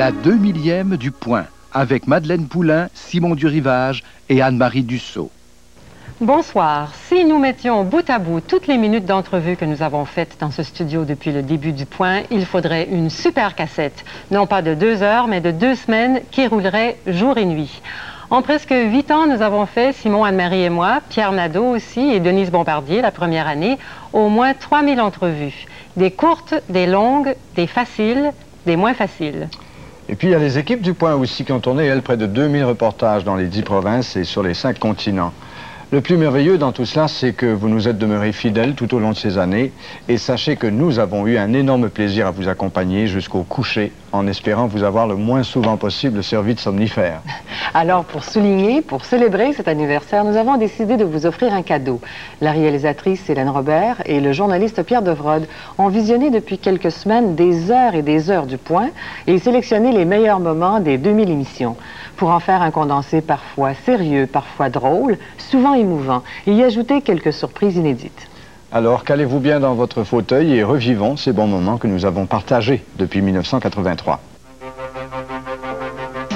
La 2000e du Point, avec Madeleine Poulain, Simon Durivage et Anne-Marie Dussault. Bonsoir. Si nous mettions bout à bout toutes les minutes d'entrevue que nous avons faites dans ce studio depuis le début du Point, il faudrait une super cassette. Non pas de 2 heures, mais de 2 semaines qui roulerait jour et nuit. En presque 8 ans, nous avons fait, Simon, Anne-Marie et moi, Pierre Nadeau aussi et Denise Bombardier, la première année, au moins 3000 entrevues. Des courtes, des longues, des faciles, des moins faciles. Et puis il y a les équipes du Point aussi qui ont tourné, elles, près de 2000 reportages dans les 10 provinces et sur les 5 continents. Le plus merveilleux dans tout cela, c'est que vous nous êtes demeurés fidèles tout au long de ces années. Et sachez que nous avons eu un énorme plaisir à vous accompagner jusqu'au coucher, en espérant vous avoir le moins souvent possible servi de somnifères. Alors, pour souligner, pour célébrer cet anniversaire, nous avons décidé de vous offrir un cadeau. La réalisatrice Hélène Robert et le journaliste Pierre Devrode ont visionné depuis quelques semaines des heures et des heures du Point et sélectionné les meilleurs moments des 2000 émissions. Pour en faire un condensé parfois sérieux, parfois drôle, souvent émouvant, et y ajouter quelques surprises inédites. Alors, calez-vous bien dans votre fauteuil et revivons ces bons moments que nous avons partagés depuis 1983.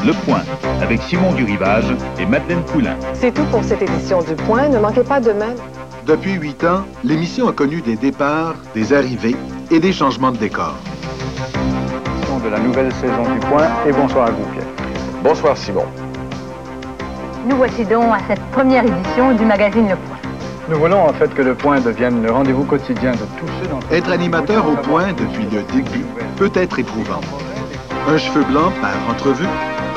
Le Point, avec Simon Durivage et Madeleine Poulain. C'est tout pour cette édition du Point. Ne manquez pas demain. Depuis 8 ans, l'émission a connu des départs, des arrivées et des changements de décor. De la nouvelle saison du Point, et bonsoir à vous, Pierre. Bonsoir, Simon. Nous voici donc à cette première édition du magazine Le Point. Nous voulons en fait que Le Point devienne le rendez-vous quotidien de tous ceux d'entre vous. Être animateur au Point depuis le début peut être éprouvant. Un cheveu blanc par entrevue,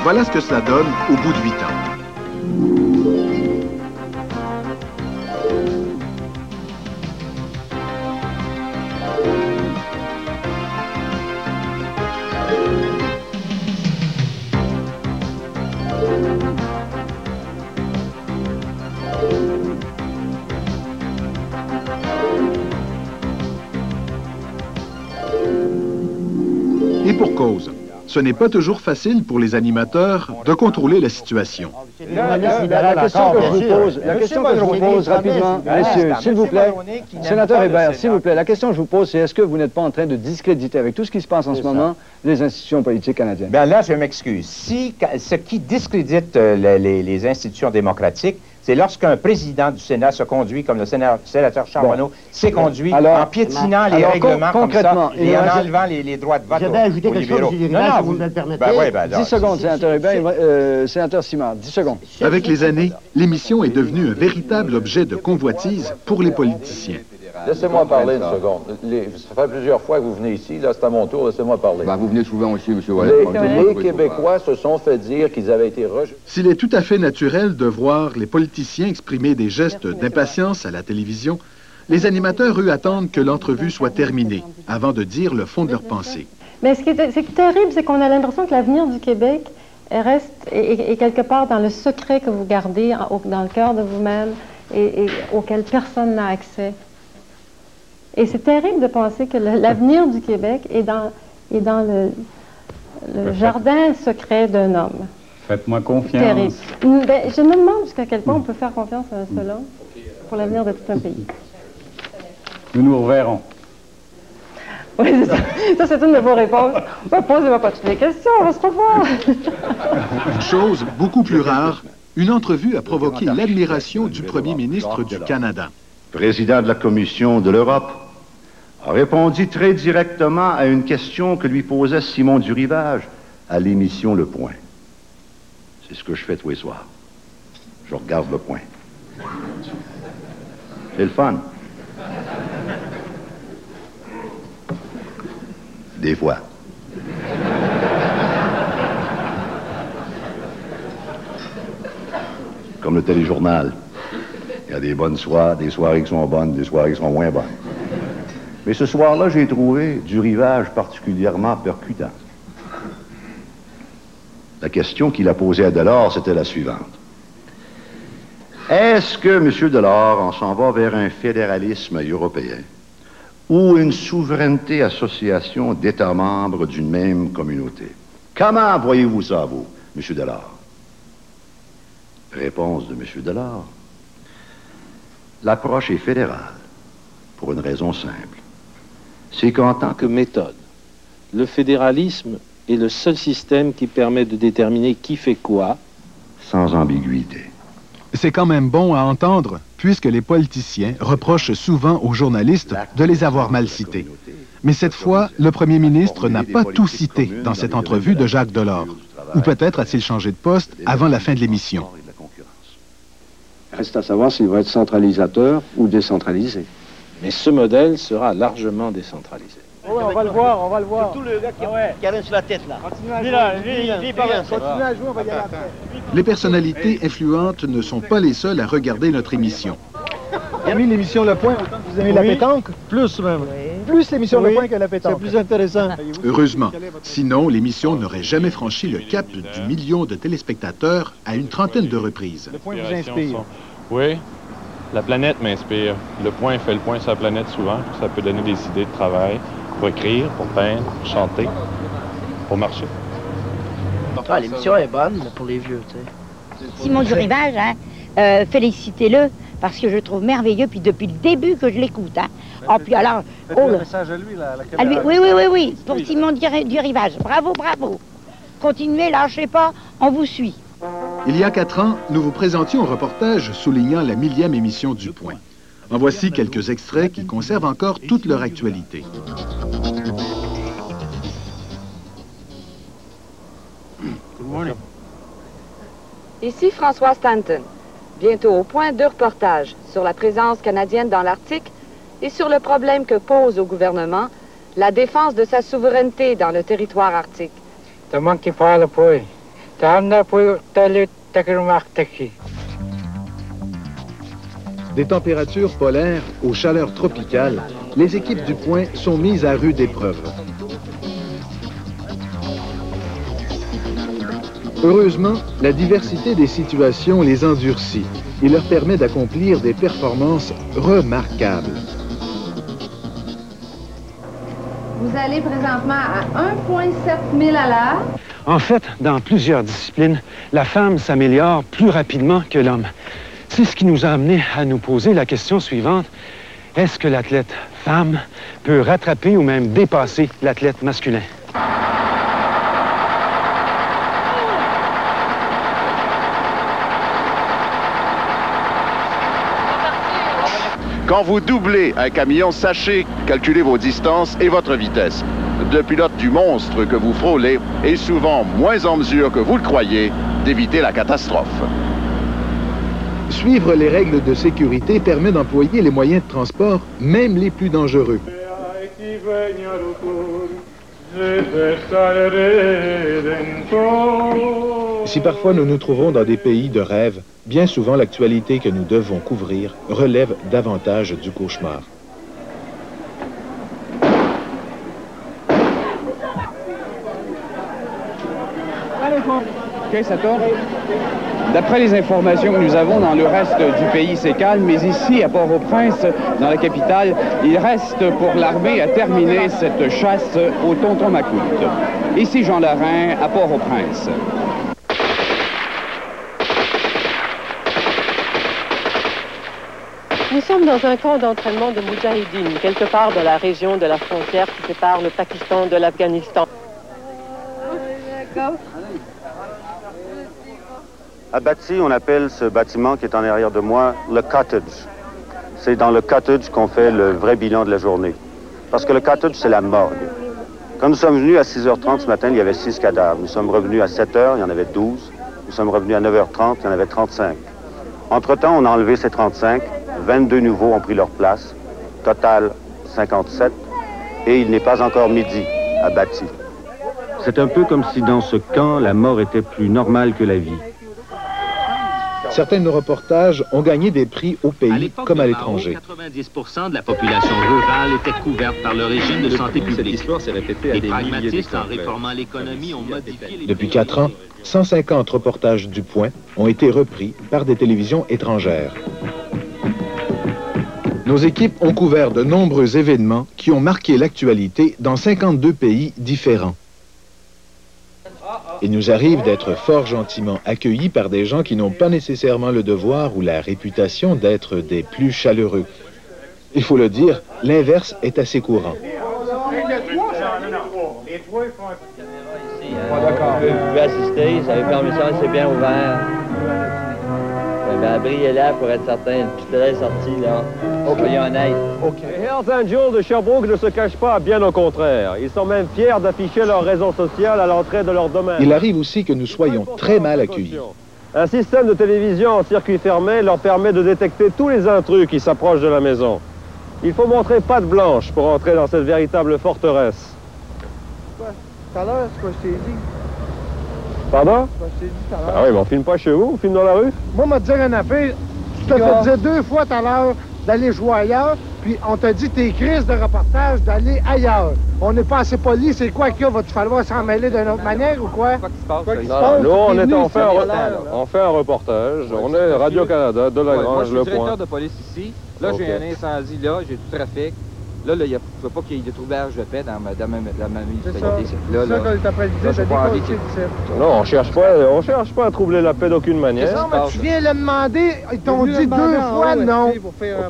voilà ce que cela donne au bout de 8 ans. Et pour cause, ce n'est pas toujours facile pour les animateurs de contrôler la situation. La question que je vous pose rapidement, messieurs, s'il vous plaît, sénateur Hébert, s'il vous plaît, la question que je vous pose, c'est est-ce que vous n'êtes pas en train de discréditer, avec tout ce qui se passe en ce moment, les institutions politiques canadiennes? Bien là, je m'excuse. Ce qui discrédite les institutions démocratiques, c'est lorsqu'un président du Sénat se conduit, comme le sénateur Charbonneau s'est conduit, en piétinant les règlements comme ça, et en enlevant les droits de vote aux libéraux. Non, vous me le permettez. 10 secondes, sénateur Hébert, sénateur Simard, 10 secondes. Avec les années, l'émission est devenue un véritable objet de convoitise pour les politiciens. Laissez-moi parler une seconde. Ça fait plusieurs fois que vous venez ici, là c'est à mon tour, laissez-moi parler. Ben, vous venez souvent aussi, M. Wallet. Les Québécois se sont fait dire qu'ils avaient été rejetés. S'il est tout à fait naturel de voir les politiciens exprimer des gestes d'impatience à la télévision, les animateurs, eux, attendent que l'entrevue soit terminée avant de dire le fond de leur pensée. Mais ce qui est terrible, c'est qu'on a l'impression que l'avenir du Québec reste et quelque part dans le secret que vous gardez dans le cœur de vous-même et auquel personne n'a accès. Et c'est terrible de penser que l'avenir du Québec est dans le jardin secret d'un homme. Faites-moi confiance. Terrible. Ben, je me demande jusqu'à quel point on peut faire confiance à un seul homme pour l'avenir de tout un pays. Nous nous reverrons. Oui, c'est ça. Ça, c'est une de vos réponses. Posez-moi pas toutes les questions, on va se revoir. Chose beaucoup plus rare, une entrevue a provoqué l'admiration du premier ministre du Canada. Président de la Commission de l'Europe, a répondu très directement à une question que lui posait Simon Durivage à l'émission Le Point. C'est ce que je fais tous les soirs. Je regarde Le Point. C'est le fun. Des fois. Comme le téléjournal. Il y a des bonnes soirées, des soirées qui sont bonnes, des soirées qui sont moins bonnes. Mais ce soir-là, j'ai trouvé Durivage particulièrement percutant. La question qu'il a posée à Delors, c'était la suivante. Est-ce que M. Delors, on s'en va vers un fédéralisme européen ou une souveraineté association d'États membres d'une même communauté? Comment voyez-vous ça, vous, M. Delors? Réponse de M. Delors. L'approche est fédérale, pour une raison simple. C'est qu'en tant que méthode, le fédéralisme est le seul système qui permet de déterminer qui fait quoi. Sans ambiguïté. C'est quand même bon à entendre, puisque les politiciens reprochent souvent aux journalistes de les avoir mal cités. Mais cette fois, le premier ministre n'a pas tout cité dans cette entrevue de Jacques Delors. Ou peut-être a-t-il changé de poste avant la fin de l'émission. Reste à savoir s'il va être centralisateur ou décentralisé. Mais ce modèle sera largement décentralisé. Oui, on va le voir, on va le voir. Surtout le gars qui a rien sur la tête, là. Continuez à jouer, on va y aller après. Les personnalités influentes ne sont pas les seules à regarder notre émission. Vous aimez l'émission Le Point autant que vous aimez la pétanque? Plus même. Plus l'émission Le Point que la pétanque. C'est plus intéressant. Heureusement. Sinon, l'émission n'aurait jamais franchi le cap du million de téléspectateurs à une trentaine de reprises. Le Point vous inspire? Oui. La planète m'inspire. Le Point fait le point sur la planète souvent. Ça peut donner des idées de travail pour écrire, pour peindre, pour chanter, pour marcher. Ah, l'émission est bonne pour les vieux, tu sais. Simon du Rivage, hein, félicitez-le, parce que je le trouve merveilleux, puis depuis le début que je l'écoute. Hein. Oh, puis alors... Oh, le message à lui, la à lui, oui, pour Simon du Rivage. Bravo, bravo. Continuez, lâchez pas, on vous suit. Il y a 4 ans, nous vous présentions un reportage soulignant la 1000e émission du Point. En voici quelques extraits qui conservent encore toute leur actualité. Ici François Stanton. Bientôt au Point, 2 reportages sur la présence canadienne dans l'Arctique et sur le problème que pose au gouvernement la défense de sa souveraineté dans le territoire arctique. Des températures polaires aux chaleurs tropicales, les équipes du Point sont mises à rude épreuve. Heureusement, la diversité des situations les endurcit et leur permet d'accomplir des performances remarquables. Vous allez présentement à 1,7 000 à l'heure. En fait, dans plusieurs disciplines, la femme s'améliore plus rapidement que l'homme. C'est ce qui nous a amené à nous poser la question suivante. Est-ce que l'athlète femme peut rattraper ou même dépasser l'athlète masculin? Quand vous doublez un camion, sachez calculer vos distances et votre vitesse. Le pilote du monstre que vous frôlez est souvent moins en mesure que vous le croyez d'éviter la catastrophe. Suivre les règles de sécurité permet d'employer les moyens de transport, même les plus dangereux. Si parfois nous nous trouvons dans des pays de rêve, bien souvent l'actualité que nous devons couvrir relève davantage du cauchemar. OK, ça tourne. D'après les informations que nous avons, dans le reste du pays, c'est calme, mais ici, à Port-au-Prince, dans la capitale, il reste pour l'armée à terminer cette chasse au tonton Macoute. Ici, Jean Lorrain, à Port-au-Prince. Nous sommes dans un camp d'entraînement de Moudjahidine, quelque part dans la région de la frontière qui sépare le Pakistan de l'Afghanistan. À Bati, on appelle ce bâtiment qui est en arrière de moi le cottage. C'est dans le cottage qu'on fait le vrai bilan de la journée. Parce que le cottage, c'est la morgue. Quand nous sommes venus à 6h30 ce matin, il y avait 6 cadavres. Nous sommes revenus à 7h, il y en avait 12. Nous sommes revenus à 9h30, il y en avait 35. Entre-temps, on a enlevé ces 35. 22 nouveaux ont pris leur place. Total, 57. Et il n'est pas encore midi à Bati. C'est un peu comme si dans ce camp, la mort était plus normale que la vie. Certains de nos reportages ont gagné des prix au pays comme à l'étranger. 90% de la population rurale était couverte par le régime de santé publique. Les pragmatistes, en réformant l'économie, ont modifié les... Depuis 4 ans, 150 reportages du Point ont été repris par des télévisions étrangères. Nos équipes ont couvert de nombreux événements qui ont marqué l'actualité dans 52 pays différents. Il nous arrive d'être fort gentiment accueillis par des gens qui n'ont pas nécessairement le devoir ou la réputation d'être des plus chaleureux. Il faut le dire, l'inverse est assez courant. Vous pouvez assister, ça avez permission, c'est bien ouvert. Brillez-là pour être certain, le pistolet est sorti, là. Soyons honnêtes. Les Hells Angels de Sherbrooke ne se cachent pas, bien au contraire. Ils sont même fiers d'afficher leur raison sociale à l'entrée de leur domaine. Il arrive aussi que nous soyons très mal accueillis. Un système de télévision en circuit fermé leur permet de détecter tous les intrus qui s'approchent de la maison. Il faut montrer patte blanche pour entrer dans cette véritable forteresse. Tout à l'heure, c'est quoi je t'ai dit? Pardon? Je t'ai dit tout à l'heure. Ah oui, mais on filme pas chez vous, on filme dans la rue? Moi, m'a dire une affaire. Tu t'as fait dire 2 fois tout à l'heure d'aller jouer ailleurs, puis on t'a dit tes crises de reportage d'aller ailleurs. On n'est pas assez poli, c'est quoi qu'il y a? Va-tu falloir s'en mêler d'une autre manière ou quoi? Quoi qui se passe? Nous, on fait un reportage. On est Radio-Canada, de la Grange, Le Point. Je suis directeur de police ici. Là, j'ai un incendie là, j'ai du trafic. Là, il ne faut pas qu'il y ait de troublage de paix dans ma municipalité. C'est ça qu'on est après l'idée de décoller. Non, on cherche pas à troubler la paix d'aucune manière. Non, mais tu viens le demander, ils t'ont dit 2 fois non.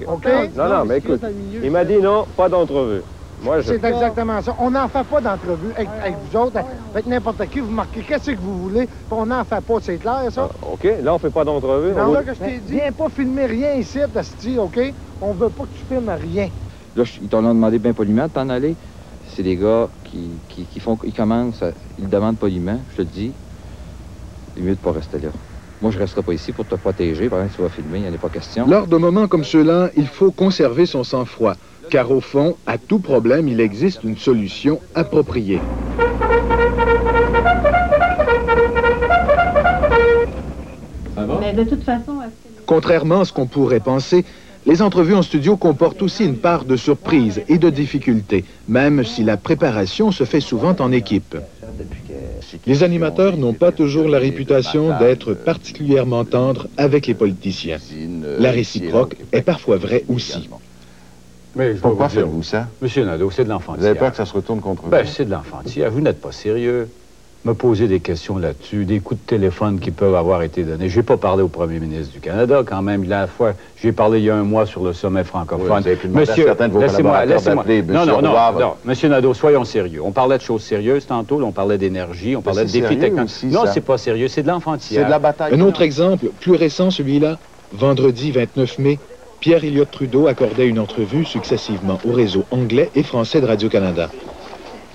OK? Non, mais écoute, il m'a dit non, pas d'entrevue. C'est exactement ça. On n'en fait pas d'entrevue avec vous autres, avec n'importe qui. Vous marquez qu'est-ce que vous voulez, puis on n'en fait pas. C'est clair, ça? OK, là, on fait pas d'entrevue. Non, là, que je t'ai dit, viens pas filmer rien ici, Asti, OK? On veut pas que tu filmes rien. Là, ils t'ont demandé bien poliment de t'en aller. C'est des gars ils commencent, ils demandent poliment, je te le dis. Il est mieux de pas rester là. Moi, je ne resterai pas ici pour te protéger. Par exemple, tu vas filmer, il n'y en a pas question. Lors de moments comme ceux-là, il faut conserver son sang-froid, car au fond, à tout problème, il existe une solution appropriée. Mais de toute façon... Contrairement à ce qu'on pourrait penser, les entrevues en studio comportent aussi une part de surprise et de difficulté, même si la préparation se fait souvent en équipe. Les animateurs n'ont pas toujours la réputation d'être particulièrement tendres avec les politiciens. La réciproque est parfois vraie aussi. Mais pourquoi faites-vous ça? Monsieur Nadeau, c'est de l'enfantillage. Vous avez peur que ça se retourne contre vous? Ben, c'est de l'enfantillage. Vous n'êtes pas sérieux. Me poser des questions là-dessus, des coups de téléphone qui peuvent avoir été donnés. Je n'ai pas parlé au premier ministre du Canada quand même. La fois, j'ai parlé il y a 1 mois sur le sommet francophone. Oui, vous avez pu demander à certains de vos collaborateurs d'appeler non, Monsieur Nadeau, soyons sérieux. On parlait de choses sérieuses tantôt, là, on parlait d'énergie, on parlait de défis techniques. Non, c'est pas sérieux, c'est de l'enfantillage. C'est de la bataille. Un autre exemple, plus récent celui-là, vendredi 29 mai, Pierre Elliott Trudeau accordait une entrevue successivement au réseau anglais et français de Radio-Canada.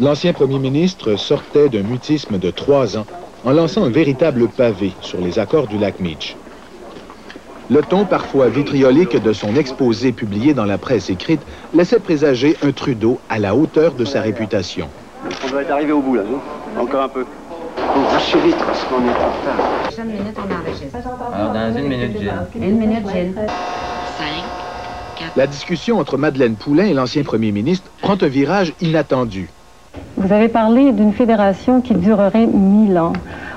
L'ancien premier ministre sortait d'un mutisme de 3 ans en lançant un véritable pavé sur les accords du lac Meach. Le ton parfois vitriolique de son exposé publié dans la presse écrite laissait présager un Trudeau à la hauteur de sa réputation. On doit être arrivé au bout, là, non? Encore un peu. Bon, marchez vite, parce qu'on est en retard. Prochaine minute, on enregistre. Alors, dans 1 minute, Gilles. 1 minute, Gilles. 5, 4... La discussion entre Madeleine Poulin et l'ancien premier ministre prend un virage inattendu. Vous avez parlé d'une fédération qui durerait 1000 ans.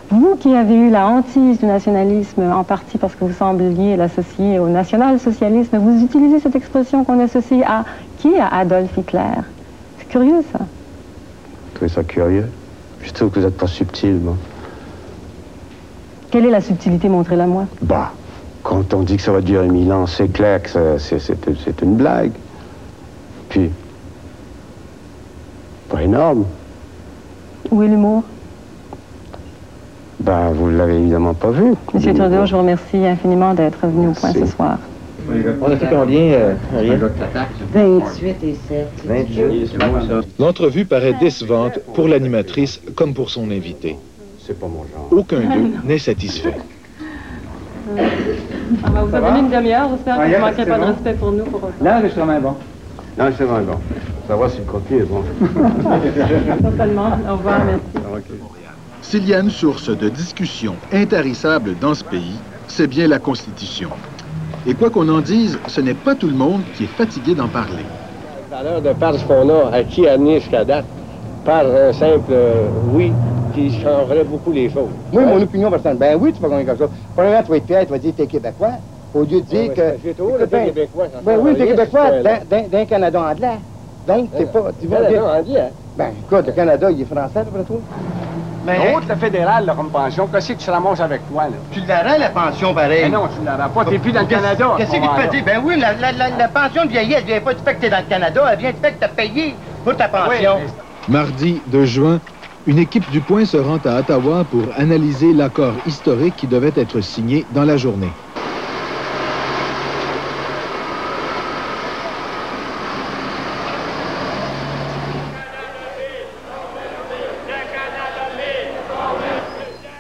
Vous qui avez eu la hantise du nationalisme, en partie parce que vous sembliez l'associer au national-socialisme, vous utilisez cette expression qu'on associe à qui? À Adolf Hitler. C'est curieux, ça. Vous trouvez ça curieux? Je trouve que vous n'êtes pas subtil, moi. Quelle est la subtilité? Montrez-la moi. Bah, quand on dit que ça va durer 1000 ans, c'est clair que c'est une blague. Puis... pas énorme. Où est l'humour? Ben, vous ne l'avez évidemment pas vu. Monsieur Trudeau, je vous remercie infiniment d'être venu au point ce soir. On a fait combien? 28 et 7. 28. L'entrevue paraît décevante pour l'animatrice comme pour son invité. C'est pas mon genre. Aucun d'eux n'est satisfait. On va vous donner une demi-heure. J'espère que vous ne manquerez pas de respect pour nous. L'enregistrement est bon. L'enregistrement est bon. Ça va si le copier est bon. Totalement. Au revoir, merci. S'il y a une source de discussion intarissable dans ce pays, c'est bien la Constitution. Et quoi qu'on en dise, ce n'est pas tout le monde qui est fatigué d'en parler. À l'heure de par ce qu'on a acquis à venir jusqu'à date, par un simple oui, qui changerait beaucoup les choses. Moi, mon opinion personnelle, ben oui, tu vas gagner comme ça. Premièrement, tu vas être fier, tu vas dire que t'es Québécois, au lieu de dire que... t'es Québécois. Ben oui, t'es Québécois d'un Canada anglais. Donc, t'es pas... Canada anglais? Ben, écoute, le Canada, il est français, après toi. Mais autre, le fédéral, là, comme pension, qu'est-ce que tu ramasses avec toi, là? Tu la rends, la pension, pareil. Mais non, tu la rends pas, t'es plus dans le Canada. Qu'est-ce que tu peux dire? Ben oui, la pension de vieillesse, elle vient pas du fait que t'es dans le Canada, elle vient du fait que t'as payé pour ta pension. Mardi 2 juin, Une équipe du Point se rend à Ottawa pour analyser l'accord historique qui devait être signé dans la journée.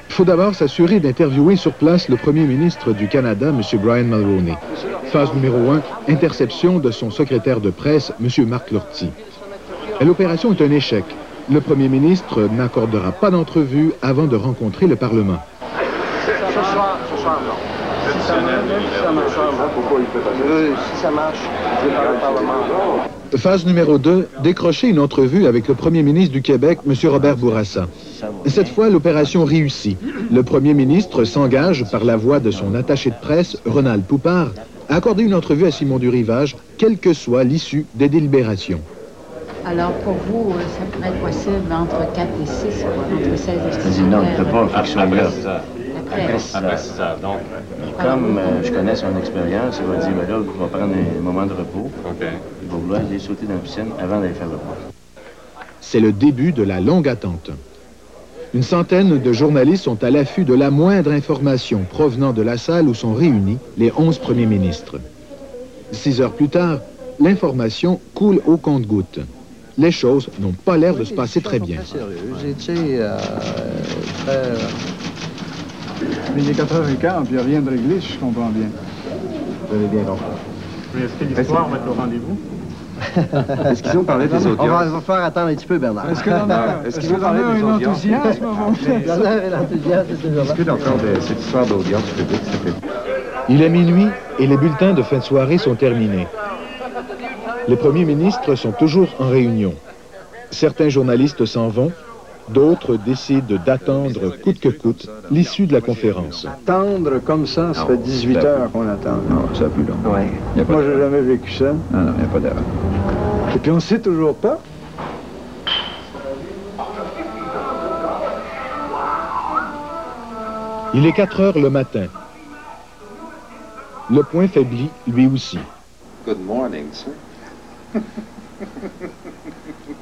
Il faut d'abord s'assurer d'interviewer sur place le premier ministre du Canada, M. Brian Mulroney. Phase numéro 1, interception de son secrétaire de presse, M. Marc Lortie. L'opération est un échec. Le premier ministre n'accordera pas d'entrevue avant de rencontrer le Parlement. Ce soir, non. Si ça marche, je vais parler au Parlement. Phase numéro 2, décrocher une entrevue avec le premier ministre du Québec, M. Robert Bourassa. Cette fois, l'opération réussit. Le premier ministre s'engage, par la voix de son attaché de presse, Ronald Poupard, à accorder une entrevue à Simon du Rivage, quelle que soit l'issue des délibérations. Alors, pour vous, ça pourrait être possible entre 4 et 6, entre 16 et 6 Non, il ne peut pas, il faut qu'il soit là. Après 6 heures. Donc, comme je connais son expérience, il va dire, ben là, il va prendre un moment de repos. Il va vouloir aller sauter dans la piscine avant d'aller faire le point. C'est le début de la longue attente. Une centaine de journalistes sont à l'affût de la moindre information provenant de la salle où sont réunis les 11 premiers ministres. 6 heures plus tard, l'information coule au compte-gouttes. Les choses n'ont pas l'air de se passer très bien. J'ai été il est 4h15, puis il n'y a rien de réglé, si je comprends bien. Vous avez bien compris. Est-ce que l'histoire va être au rendez-vous? Est-ce qu'ils ont parlé des audiences? On va faire attendre un petit peu, Bernard. Est-ce qu'ils ont parlé des audiences? Bernard et l'enthousiasme, c'est toujours là. Discute encore de cette histoire d'audience publique, ça fait... Il est minuit et les bulletins de fin de soirée sont terminés. Les premiers ministres sont toujours en réunion. Certains journalistes s'en vont, d'autres décident d'attendre coûte que coûte l'issue de la conférence. Attendre comme ça fait 18 heures qu'on attend. Non, ça plus long. Ouais. Moi, j'ai jamais vécu ça. Non, il n'y a pas d'erreur. Et puis on ne sait toujours pas. Il est 4 heures le matin. Le Point faiblit, lui aussi. Good morning, sir.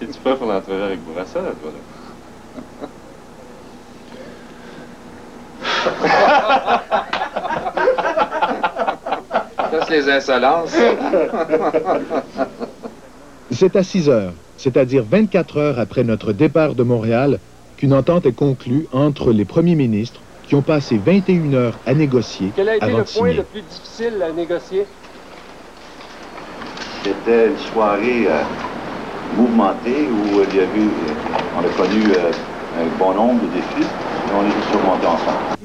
Es-tu prêt pour l'entrevue avec Bourassa, là, toi, là? Ça, c'est les insolences. C'est à 6 heures, c'est-à-dire 24 heures après notre départ de Montréal, qu'une entente est conclue entre les premiers ministres qui ont passé 21 heures à négocier Quel a été avant le de point signer. le plus difficile à négocier? C'était une soirée mouvementée où il y a eu, on a connu un bon nombre de défis et on les a surmontés ensemble.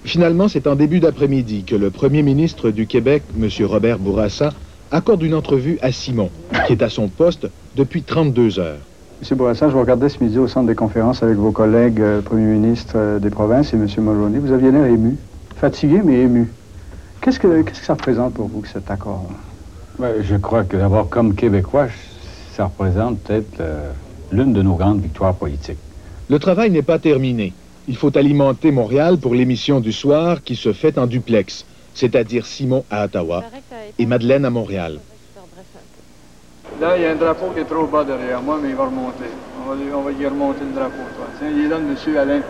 Finalement, c'est en début d'après-midi que le premier ministre du Québec, M. Robert Bourassa, accorde une entrevue à Simon, qui est à son poste depuis 32 heures. M. Bourassa, je vous regardais ce midi au centre des conférences avec vos collègues premiers ministres des provinces et M. Mulroney. Vous aviez l'air ému, fatigué mais ému. Qu'est-ce que ça représente pour vous, cet accord? Ben, je crois que d'abord, comme Québécois, ça représente peut-être l'une de nos grandes victoires politiques. Le travail n'est pas terminé. Il faut alimenter Montréal pour l'émission du soir qui se fait en duplex, c'est-à-dire Simon à Ottawa et Madeleine à Montréal. Là, il y a un drapeau qui est trop bas derrière moi, mais il va remonter. On va y remonter le drapeau, toi. Tiens, il est là, M. Alain.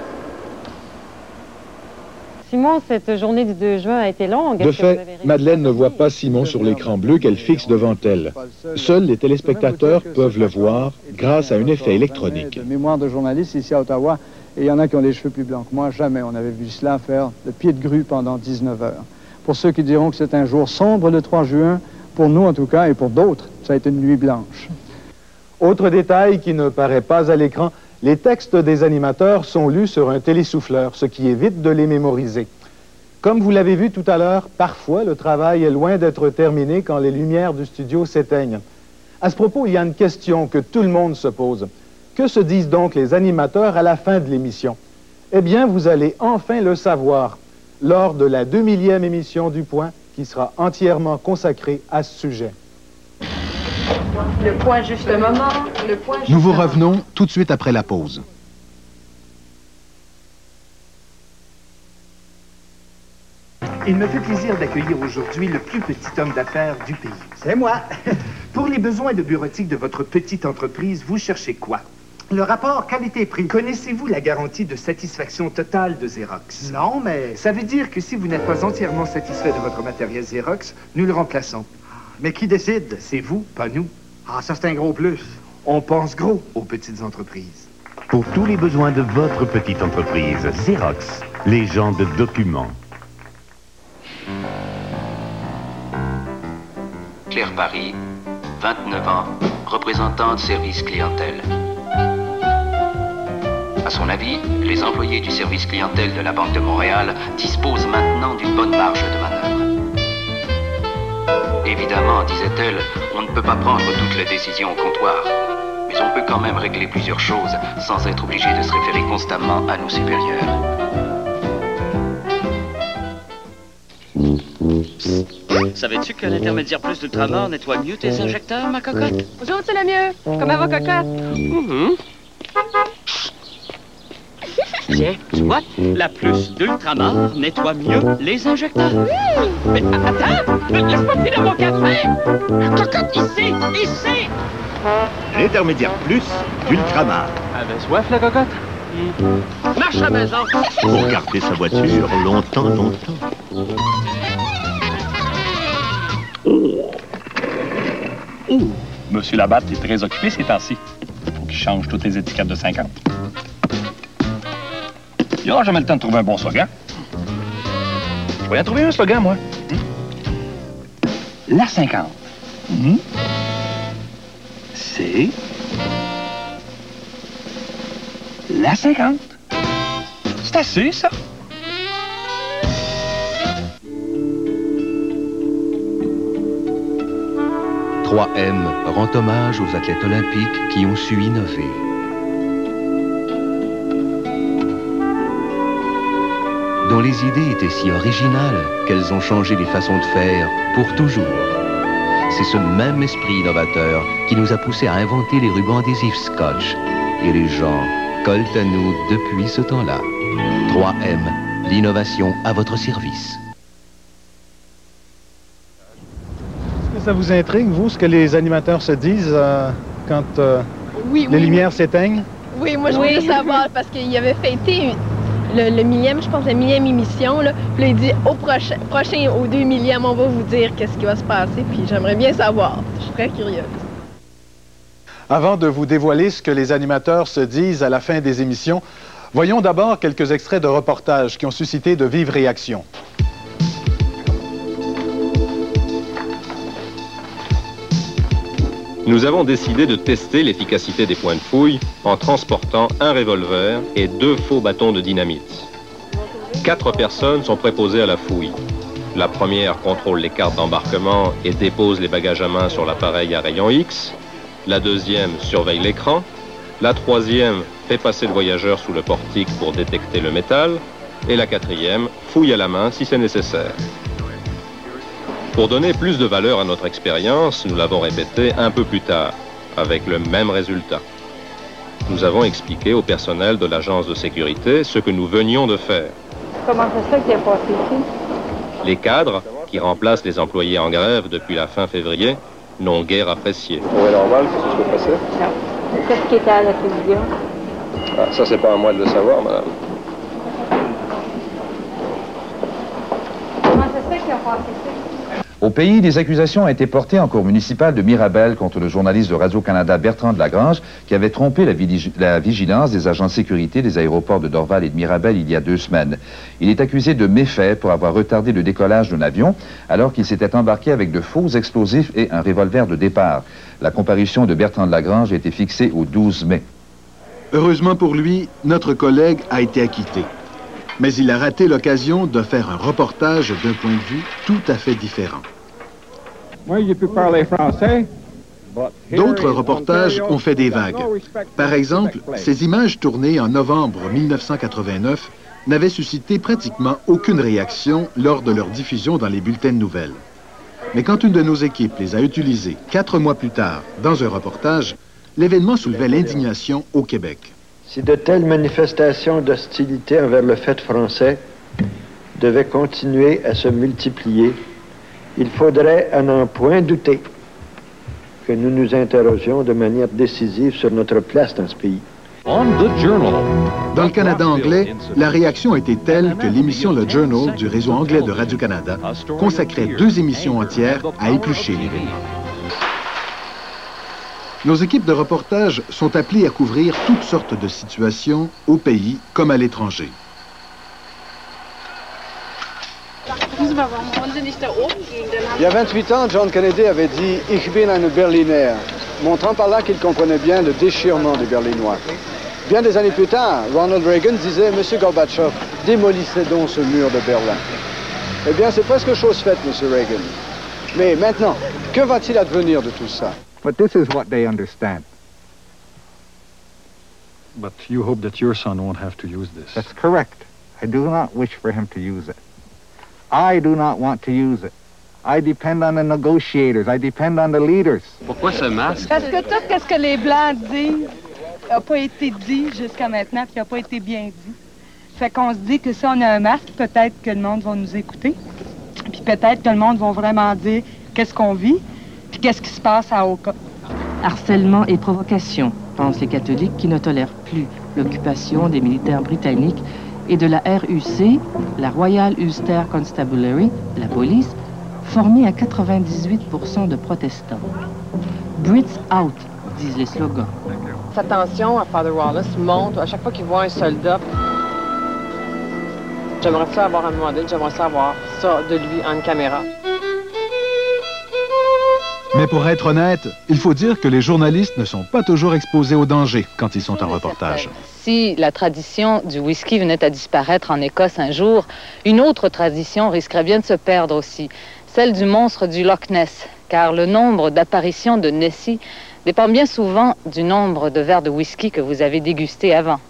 Simon, cette journée du 2 juin a été longue. De fait, Madeleine ne voit pas Simon sur l'écran bleu qu'elle fixe devant elle. Seuls les téléspectateurs peuvent le voir grâce à un effet électronique. De mémoire de journaliste ici à Ottawa, et il y en a qui ont des cheveux plus blancs que moi. Jamais on avait vu cela faire le pied de grue pendant 19 heures. Pour ceux qui diront que c'est un jour sombre le 3 juin, pour nous en tout cas, et pour d'autres, ça a été une nuit blanche. Autre détail qui ne paraît pas à l'écran, les textes des animateurs sont lus sur un télésouffleur, ce qui évite de les mémoriser. Comme vous l'avez vu tout à l'heure, parfois le travail est loin d'être terminé quand les lumières du studio s'éteignent. À ce propos, il y a une question que tout le monde se pose. Que se disent donc les animateurs à la fin de l'émission? Eh bien, vous allez enfin le savoir lors de la 2000e émission du Point qui sera entièrement consacrée à ce sujet. Le point juste le moment. Le point juste Nous vous revenons tout de suite après la pause. Il me fait plaisir d'accueillir aujourd'hui le plus petit homme d'affaires du pays. C'est moi. Pour les besoins de bureautique de votre petite entreprise, vous cherchez quoi? Le rapport qualité-prix. Connaissez-vous la garantie de satisfaction totale de Xerox? Non, mais... Ça veut dire que si vous n'êtes pas entièrement satisfait de votre matériel Xerox, nous le remplaçons. Mais qui décide? C'est vous, pas nous. Ah, ça c'est un gros plus. On pense gros aux petites entreprises. Pour tous les besoins de votre petite entreprise, Xerox, les gens de documents. Claire Paris, 29 ans, représentante service clientèle. À son avis, les employés du service clientèle de la Banque de Montréal disposent maintenant d'une bonne marge de manœuvre. Évidemment, disait-elle, on ne peut pas prendre toutes les décisions au comptoir, mais on peut quand même régler plusieurs choses sans être obligé de se référer constamment à nos supérieurs. Savais-tu que l'intermédiaire plus d'Ultramar nettoie mieux tes injecteurs, ma cocotte? Bonjour, c'est le mieux. Comment va, cocotte? Tiens, tu vois, la plus d'Ultramar nettoie mieux les injecteurs. Mais attends, laisse-moi filer mon café. Cocotte, ici, ici. L'intermédiaire plus d'Ultramar. Avait soif, la cocotte? Marche à la maison. Pour garder sa voiture longtemps, longtemps. Monsieur Labatte est très occupé ces temps-ci. Faut qu'il change toutes les étiquettes de 50. Il n'aura jamais le temps de trouver un bon slogan. Je vais en trouver un slogan, moi. La 50. C'est... La 50. C'est assez, ça. « 3M rend hommage aux athlètes olympiques qui ont su innover. Dont les idées étaient si originales qu'elles ont changé les façons de faire pour toujours. C'est ce même esprit innovateur qui nous a poussés à inventer les rubans adhésifs Scotch. Et les gens collent à nous depuis ce temps-là. 3M, l'innovation à votre service. Ça vous intrigue, vous, ce que les animateurs se disent quand les lumières s'éteignent? Oui, moi, je voulais savoir, parce qu'il avait fêté le millième, je pense, la millième émission, là. Puis là, il dit, au prochain, au 2 millième, on va vous dire qu'est-ce qui va se passer, puis j'aimerais bien savoir. Je suis très curieuse. Avant de vous dévoiler ce que les animateurs se disent à la fin des émissions, voyons d'abord quelques extraits de reportages qui ont suscité de vives réactions. Nous avons décidé de tester l'efficacité des points de fouille en transportant un revolver et 2 faux bâtons de dynamite. 4 personnes sont préposées à la fouille. La première contrôle les cartes d'embarquement et dépose les bagages à main sur l'appareil à rayon X. La deuxième surveille l'écran. La troisième fait passer le voyageur sous le portique pour détecter le métal. Et la quatrième fouille à la main si c'est nécessaire. Pour donner plus de valeur à notre expérience, nous l'avons répété un peu plus tard, avec le même résultat. Nous avons expliqué au personnel de l'agence de sécurité ce que nous venions de faire. Comment ça se fait qu'il a passé ici? Les cadres, qui remplacent les employés en grève depuis la fin février, n'ont guère apprécié. C'est normal que ce soit passé? Non. Qu'est-ce qui était à la télévision? Ah, ça, c'est pas à moi de le savoir, madame. Comment ça se fait qu'il a passé ici? Au pays, des accusations ont été portées en cour municipale de Mirabel contre le journaliste de Radio-Canada Bertrand de Lagrange qui avait trompé la vigilance des agents de sécurité des aéroports de Dorval et de Mirabel il y a 2 semaines. Il est accusé de méfaits pour avoir retardé le décollage d'un avion alors qu'il s'était embarqué avec de faux explosifs et un revolver de départ. La comparution de Bertrand de Lagrange a été fixée au 12 mai. Heureusement pour lui, notre collègue a été acquitté. Mais il a raté l'occasion de faire un reportage d'un point de vue tout à fait différent. Moi, j'ai pu parler français. D'autres reportages ont fait des vagues. Par exemple, ces images tournées en novembre 1989 n'avaient suscité pratiquement aucune réaction lors de leur diffusion dans les bulletins de nouvelles. Mais quand une de nos équipes les a utilisées 4 mois plus tard dans un reportage, l'événement soulevait l'indignation au Québec. Si de telles manifestations d'hostilité envers le fait français devaient continuer à se multiplier, il faudrait à n'en point douter que nous nous interrogions de manière décisive sur notre place dans ce pays. Dans le Canada anglais, la réaction a été telle que l'émission Le Journal du réseau anglais de Radio-Canada consacrait 2 émissions entières à éplucher l'événement. Nos équipes de reportage sont appelées à couvrir toutes sortes de situations, au pays comme à l'étranger. Il y a 28 ans, John Kennedy avait dit « Ich bin ein Berliner », montrant par là qu'il comprenait bien le déchirement des Berlinois. Bien des années plus tard, Ronald Reagan disait « Monsieur Gorbatchev, démolissez donc ce mur de Berlin ». Eh bien, c'est presque chose faite, Monsieur Reagan. Mais maintenant, que va-t-il advenir de tout ça? But this is what they understand. But you hope that your son won't have to use this. That's correct. I do not wish for him to use it. I do not want to use it. I depend on the negotiators. I depend on the leaders. Pourquoi ce masque? Parce que tout ce que les Blancs disent n'a pas été dit jusqu'à maintenant, puis n'a pas été bien dit. Fait qu'on se dit que si on a un masque, peut-être que le monde va nous écouter. Puis peut-être que le monde va vraiment dire qu'est-ce qu'on vit, puis qu'est-ce qui se passe à Oka. Harcèlement et provocation, pensent les catholiques qui ne tolèrent plus l'occupation des militaires britanniques et de la RUC, la Royal Ulster Constabulary, la police, formée à 98% de protestants. Brits out, disent les slogans. Sa tension à Father Wallace monte à chaque fois qu'il voit un soldat. J'aimerais ça avoir un moment donné, j'aimerais ça avoir ça de lui en caméra. Mais pour être honnête, il faut dire que les journalistes ne sont pas toujours exposés au danger quand ils sont en reportage. Si la tradition du whisky venait à disparaître en Écosse un jour, une autre tradition risquerait bien de se perdre aussi, celle du monstre du Loch Ness, car le nombre d'apparitions de Nessie dépend bien souvent du nombre de verres de whisky que vous avez dégusté avant.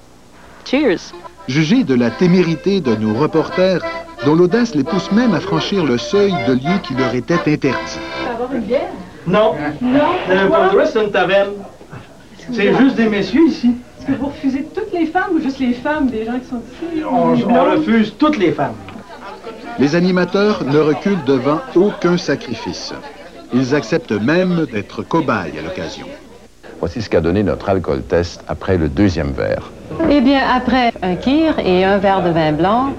Cheers! Jugez de la témérité de nos reporters, dont l'audace les pousse même à franchir le seuil de lieux qui leur étaient interdits. Avoir une bière? Non. Non? C'est une taverne. C'est juste des messieurs ici. Est-ce que vous refusez toutes les femmes ou juste les femmes des gens qui sont ici? On refuse toutes les femmes. Les animateurs ne reculent devant aucun sacrifice. Ils acceptent même d'être cobayes à l'occasion. Voici ce qu'a donné notre alcool test après le 2e verre. Eh bien, après un kir et un verre de vin blanc,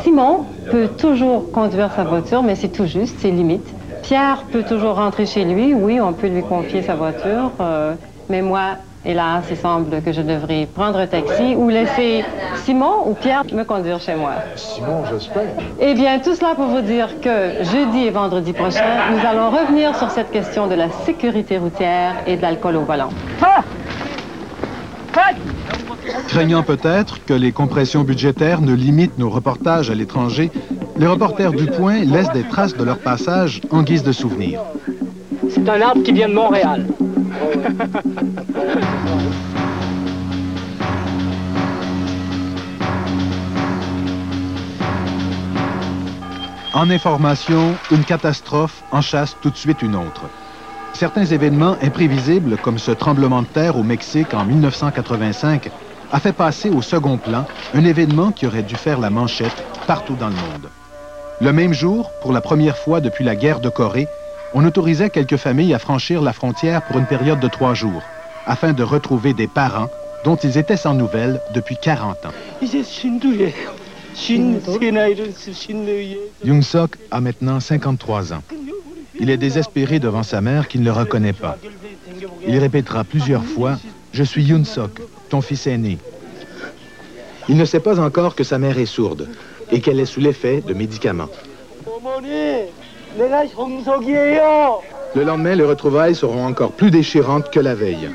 Simon peut toujours conduire sa voiture, mais c'est tout juste, c'est limite. Pierre peut toujours rentrer chez lui, oui, on peut lui confier sa voiture, mais moi, hélas, il semble que je devrais prendre un taxi ou laisser Simon ou Pierre me conduire chez moi. Simon, j'espère. Eh bien, tout cela pour vous dire que jeudi et vendredi prochain, nous allons revenir sur cette question de la sécurité routière et de l'alcool au volant. Craignant peut-être que les compressions budgétaires ne limitent nos reportages à l'étranger, les reporters du Point laissent des traces de leur passage en guise de souvenir. C'est un arbre qui vient de Montréal. En information, une catastrophe en chasse tout de suite une autre. Certains événements imprévisibles, comme ce tremblement de terre au Mexique en 1985, a fait passer au second plan un événement qui aurait dû faire la manchette partout dans le monde. Le même jour, pour la première fois depuis la guerre de Corée, on autorisait quelques familles à franchir la frontière pour une période de 3 jours, afin de retrouver des parents dont ils étaient sans nouvelles depuis 40 ans. Young Sok a maintenant 53 ans. Il est désespéré devant sa mère qui ne le reconnaît pas. Il répétera plusieurs fois « Je suis Yoon Sok, ton fils aîné ». Il ne sait pas encore que sa mère est sourde et qu'elle est sous l'effet de médicaments. Le lendemain, les retrouvailles seront encore plus déchirantes que la veille.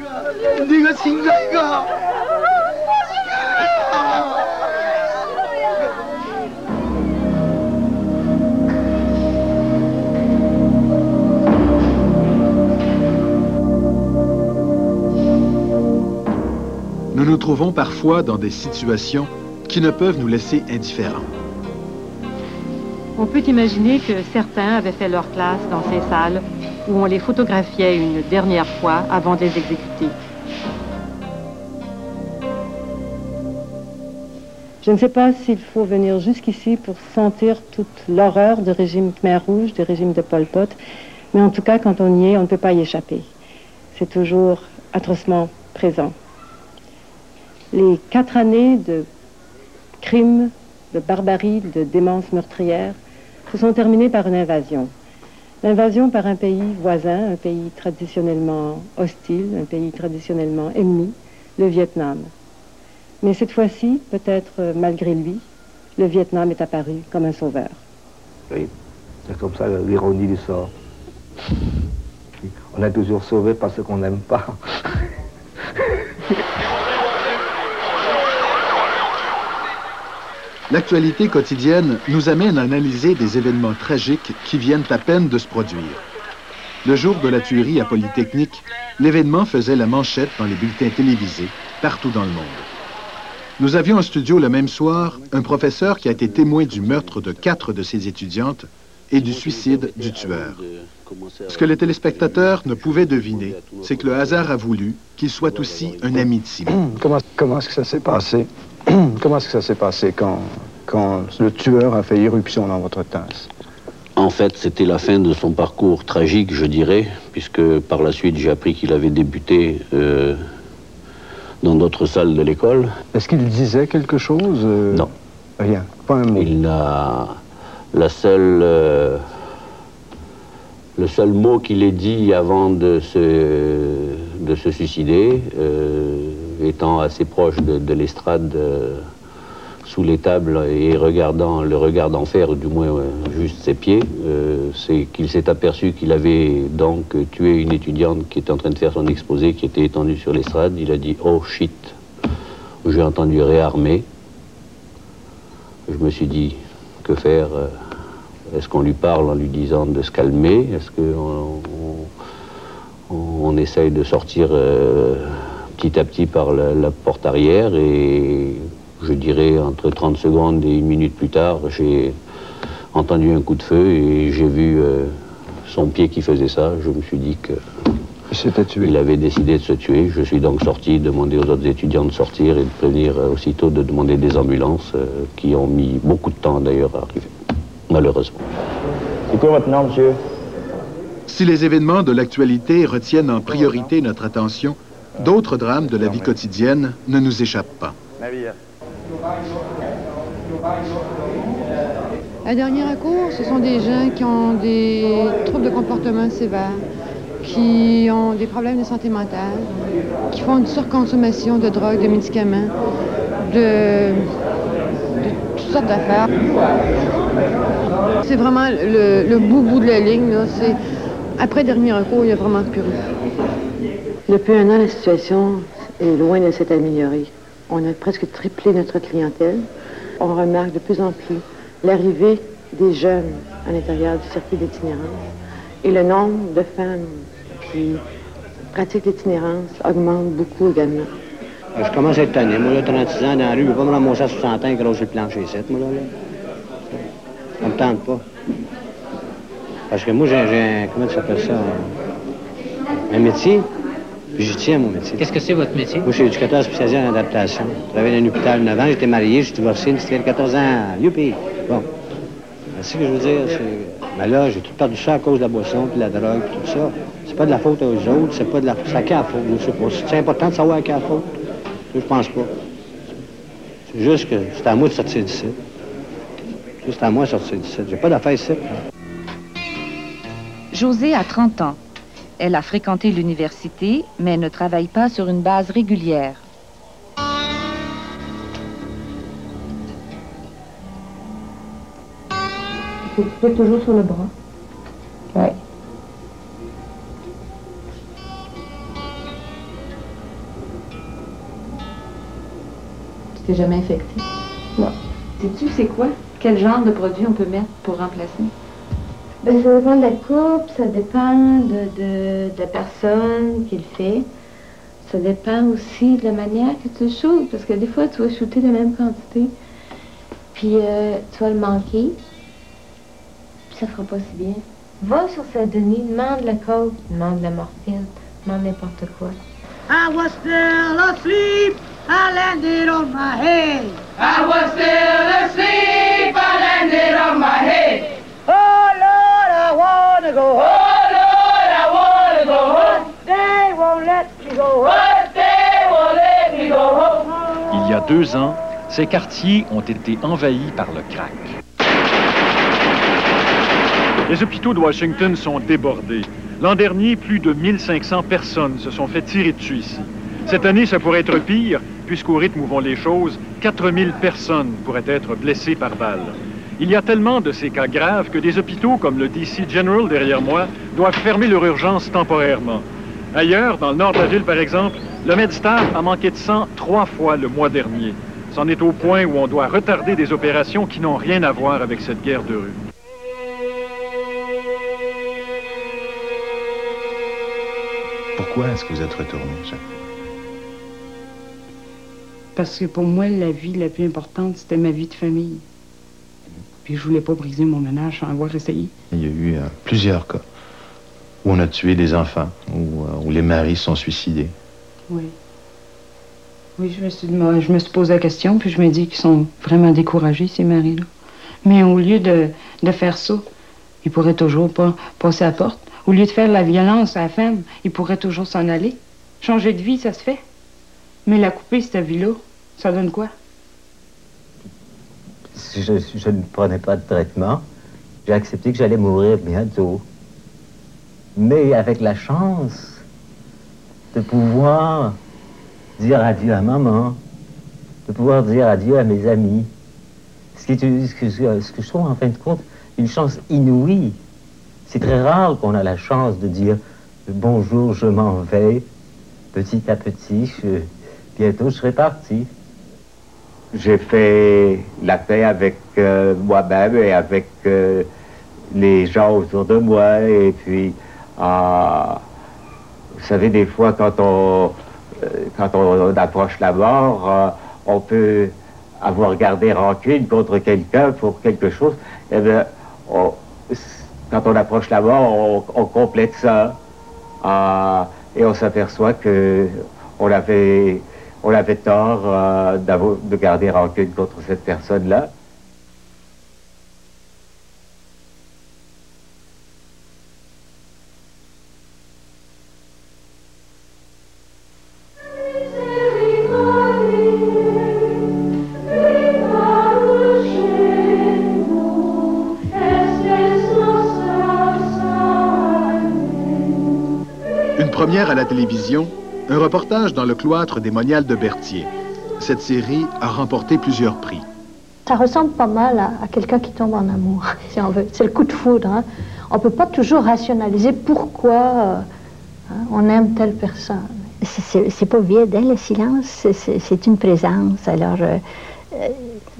Nous nous trouvons parfois dans des situations qui ne peuvent nous laisser indifférents. On peut imaginer que certains avaient fait leur classe dans ces salles où on les photographiait une dernière fois avant de les exécuter. Je ne sais pas s'il faut venir jusqu'ici pour sentir toute l'horreur du régime Khmer Rouge, du régime de Pol Pot, mais en tout cas, quand on y est, on ne peut pas y échapper. C'est toujours atrocement présent. Les 4 années de crimes, de barbarie, de démence meurtrière se sont terminées par une invasion. L'invasion par un pays voisin, un pays traditionnellement hostile, un pays traditionnellement ennemi, le Vietnam. Mais cette fois-ci, peut-être malgré lui, le Vietnam est apparu comme un sauveur. Oui, c'est comme ça l'ironie du sort. On est toujours sauvé parce qu'on n'aime pas. L'actualité quotidienne nous amène à analyser des événements tragiques qui viennent à peine de se produire. Le jour de la tuerie à Polytechnique, l'événement faisait la manchette dans les bulletins télévisés partout dans le monde. Nous avions en studio le même soir un professeur qui a été témoin du meurtre de 4 de ses étudiantes et du suicide du tueur. Ce que les téléspectateurs ne pouvaient deviner, c'est que le hasard a voulu qu'il soit aussi un ami de Simon. Comment est-ce que ça s'est passé? Comment est-ce que ça s'est passé quand le tueur a fait irruption dans votre tasse? En fait, c'était la fin de son parcours tragique, je dirais, puisque par la suite, j'ai appris qu'il avait débuté dans d'autres salles de l'école. Est-ce qu'il disait quelque chose? Non. Rien, pas un mot. Il n'a... Le seul mot qu'il ait dit avant de se suicider, étant assez proche de l'estrade, sous les tables et le regardant faire, du moins juste ses pieds, c'est qu'il s'est aperçu qu'il avait donc tué une étudiante qui était en train de faire son exposé, qui était étendue sur l'estrade. Il a dit « Oh shit !» J'ai entendu réarmer. Je me suis dit, que faire? Est-ce qu'on lui parle en lui disant de se calmer? Est-ce qu'on essaye de sortir petit à petit par la porte arrière? Et je dirais entre 30 secondes et 1 minute plus tard, j'ai entendu un coup de feu et j'ai vu son pied qui faisait ça. Je me suis dit qu'il avait décidé de se tuer. Je suis donc sorti, demander aux autres étudiants de sortir et de prévenir aussitôt de demander des ambulances qui ont mis beaucoup de temps d'ailleurs à arriver, malheureusement. C'est quoi votre nom, monsieur? Si les événements de l'actualité retiennent en priorité notre attention, d'autres drames de la vie quotidienne ne nous échappent pas. À dernier recours, ce sont des gens qui ont des troubles de comportement sévères, qui ont des problèmes de santé mentale, qui font une surconsommation de drogue, de médicaments, de toutes sortes d'affaires. C'est vraiment le bout de la ligne, là. Après dernier recours, il n'y a vraiment plus rien. Depuis 1 an, la situation est loin de s'être améliorée. On a presque triplé notre clientèle. On remarque de plus en plus l'arrivée des jeunes à l'intérieur du circuit d'itinérance et le nombre de femmes qui pratiquent l'itinérance augmente beaucoup également. Je commence à être tanné. Moi, là, 36 ans dans la rue, je vais pas me ramasser à 60 ans et grosser le plancher ici, moi, là. Ça me tente pas. Parce que moi, j'ai comment tu appelles ça? Un métier. Puis j'y tiens, mon métier. Qu'est-ce que c'est votre métier? Moi, je suis éducateur spécialisé en adaptation. Je travaillais dans un hôpital 9 ans, j'étais marié, j'ai divorcé, j'avais 14 ans. Youpi! Bon. C'est ce que je veux dire. Mais là, j'ai tout perdu ça à cause de la boisson, puis de la drogue, puis tout ça. C'est pas de la faute aux autres, c'est pas de la faute. C'est à qui la faute? Je sais pas. C'est important de savoir à qui la faute. Je pense pas. C'est juste que c'est à moi de sortir d'ici. C'est à moi de sortir d'ici. J'ai pas d'affaires ici. Josée a 30 ans. Elle a fréquenté l'université, mais ne travaille pas sur une base régulière. Tu es toujours sur le bras. Oui. Tu t'es jamais infecté? Non. Sais-tu c'est quoi? Quel genre de produit on peut mettre pour remplacer? Ben, ça dépend de la coupe, ça dépend de la personne qui le fait. Ça dépend aussi de la manière que tu le shootes, parce que des fois, tu vas shooter la même quantité, puis tu vas le manquer, puis ça fera pas si bien. Va sur Saint-Denis, demande la coke, demande la morphine, demande n'importe quoi. I was still asleep, I landed on my head. I was still asleep, I landed on my head. Oh Lord, I wanna go home. Oh Lord, I wanna go home. They won't let me go home. But they won't let me go home. Il y a 2 ans, ces quartiers ont été envahis par le crack. Les hôpitaux de Washington sont débordés. L'an dernier, plus de 1500 personnes se sont fait tirer dessus ici. Cette année, ça pourrait être pire, puisqu'au rythme où vont les choses, 4000 personnes pourraient être blessées par balle. Il y a tellement de ces cas graves que des hôpitaux comme le DC General derrière moi doivent fermer leur urgence temporairement. Ailleurs, dans le nord de la ville par exemple, le MedStar a manqué de sang 3 fois le mois dernier. C'en est au point où on doit retarder des opérations qui n'ont rien à voir avec cette guerre de rue. Pourquoi est-ce que vous êtes retourné, Jacques? Parce que pour moi, la vie la plus importante, c'était ma vie de famille. Puis je voulais pas briser mon ménage sans avoir essayé. Il y a eu plusieurs cas où on a tué des enfants, où les maris sont suicidés. Oui. Oui, je me suis posé la question, puis je me dis qu'ils sont vraiment découragés, ces maris-là. Mais au lieu de faire ça, ils pourraient toujours pas passer à la porte. Au lieu de faire la violence à la femme, ils pourraient toujours s'en aller. Changer de vie, ça se fait. Mais la couper, cette vie-là, ça donne quoi? Si je ne prenais pas de traitement, j'ai accepté que j'allais mourir bientôt. Mais avec la chance de pouvoir dire adieu à maman, de pouvoir dire adieu à mes amis. Ce que je trouve, en fin de compte, une chance inouïe. C'est très rare qu'on a la chance de dire « Bonjour, je m'en vais. Petit à petit, bientôt je serai parti. » J'ai fait la paix avec moi-même et avec les gens autour de moi. Et puis, vous savez, des fois, quand on approche la mort, on peut avoir gardé rancune contre quelqu'un pour quelque chose. Eh bien, quand on approche la mort, on complète ça. Et on s'aperçoit qu'on avait tort de garder rancune contre cette personne-là. Première à la télévision, un reportage dans le cloître des Moniales de Berthier. Cette série a remporté plusieurs prix. Ça ressemble pas mal à quelqu'un qui tombe en amour, si on veut. C'est le coup de foudre. Hein? On ne peut pas toujours rationaliser pourquoi on aime telle personne. C'est pas vide, hein, le silence, c'est une présence. Alors,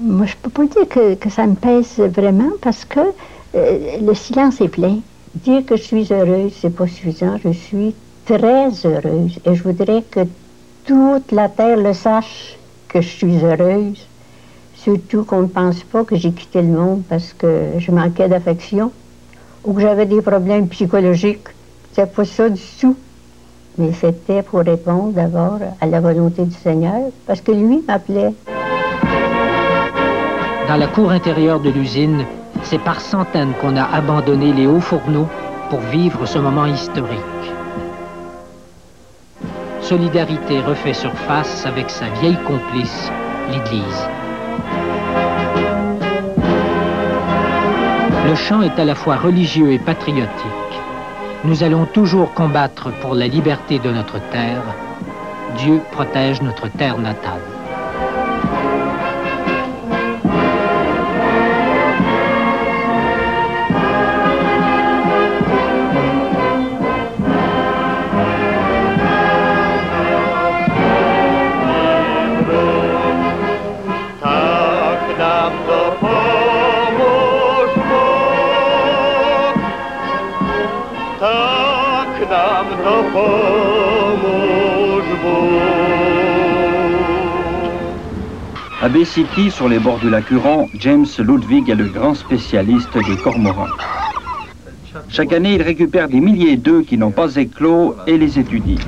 moi, je peux pas dire que ça me pèse vraiment parce que le silence est plein. Dire que je suis heureuse, c'est pas suffisant. Je suis très heureuse et je voudrais que toute la terre le sache que je suis heureuse. Surtout qu'on ne pense pas que j'ai quitté le monde parce que je manquais d'affection ou que j'avais des problèmes psychologiques. C'est pas ça du tout. Mais c'était pour répondre d'abord à la volonté du Seigneur parce que lui m'appelait. Dans la cour intérieure de l'usine, c'est par centaines qu'on a abandonné les hauts fourneaux pour vivre ce moment historique. Solidarité refait surface avec sa vieille complice, l'Église. Le chant est à la fois religieux et patriotique. Nous allons toujours combattre pour la liberté de notre terre. Dieu protège notre terre natale. À Bay City, sur les bords du lac Huron, James Ludwig est le grand spécialiste des cormorans. Chaque année, il récupère des milliers d'œufs qui n'ont pas éclos et les étudie.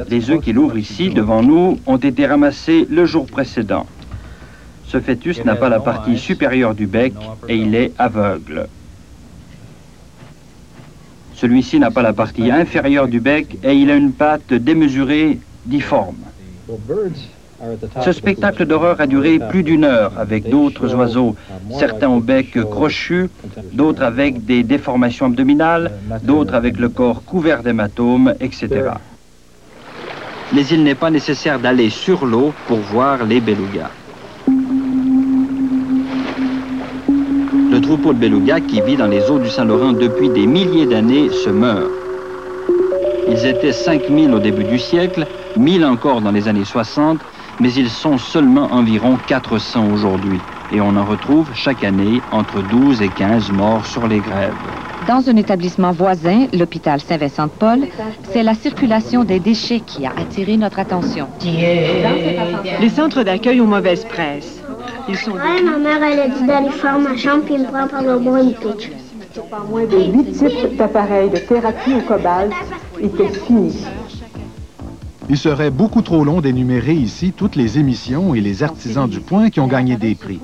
Les œufs qu'il ouvre ici, devant nous, ont été ramassés le jour précédent. Ce fœtus n'a pas la partie supérieure du bec et il est aveugle. Celui-ci n'a pas la partie inférieure du bec et il a une patte démesurée, difforme. Ce spectacle d'horreur a duré plus d'1 heure avec d'autres oiseaux, certains au bec crochu, d'autres avec des déformations abdominales, d'autres avec le corps couvert d'hématomes, etc. Mais il n'est pas nécessaire d'aller sur l'eau pour voir les belugas. Le troupeau de belugas qui vit dans les eaux du Saint-Laurent depuis des milliers d'années se meurt. Ils étaient 5000 au début du siècle, 1000 encore dans les années 60, mais ils sont seulement environ 400 aujourd'hui. Et on en retrouve chaque année entre 12 et 15 morts sur les grèves. Dans un établissement voisin, l'hôpital Saint-Vincent-de-Paul, c'est la circulation des déchets qui a attiré notre attention. Les centres d'accueil ont mauvaise presse. Ils sont... Ouais, ma mère, elle a dit d'aller faire ma chambre, puis il me prend par le bras, il me pitch. Moins de 8 types d'appareils de thérapie au cobalt étaient finis. Il serait beaucoup trop long d'énumérer ici toutes les émissions et les artisans du Point qui ont gagné des prix.